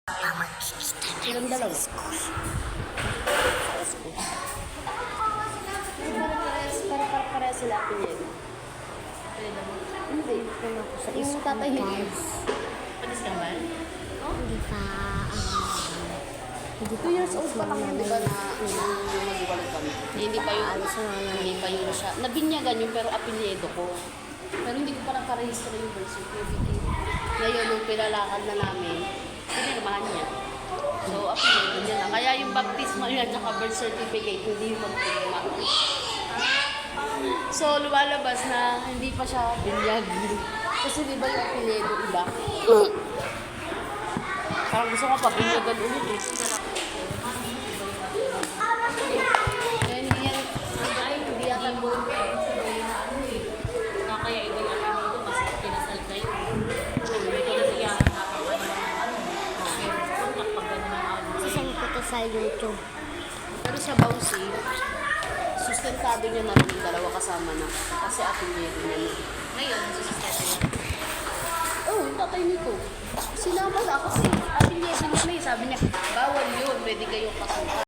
Silang dalawa. Para sila pinili. Hindi. Yung tatay hindi. Panis ka ba? Hindi pa, hindi 2 years old pa lang yun, di ba, na mag-iwalay kami. Hindi pa yun, hindi pa yun siya. Nabinyagan yun, pero apelyido ko. Pero hindi ko pa nagkarehistro yung birth certificate. Ngayon, nung pinalakad na namin, pinirmahan niya. So, apelyido niya na. Kaya yung baptismal niya at birth certificate, hindi yung magpirma. So, lumalabas na hindi pa siya binyag. Kasi di ba yung apelyido, iba? Parang gusto ko pa binyagan ulit eh. Kaya hindi yan, hindi yata buong Kaya ito yung alam dito kasi pinasal kayo. Hindi ko na siya kontak pag gano'n ang audio. sasend ko to sa YouTube. Pero siya bouncy, sustentado niya na rin yung dalawa kasama na. Kasi apelyido niya na. Ngayon, sususkete niya. Oh, yung tatay nito. Sinama na kasi apelyido niya na eh. Sabi niya, bawal yun, pwede kayong kasuha.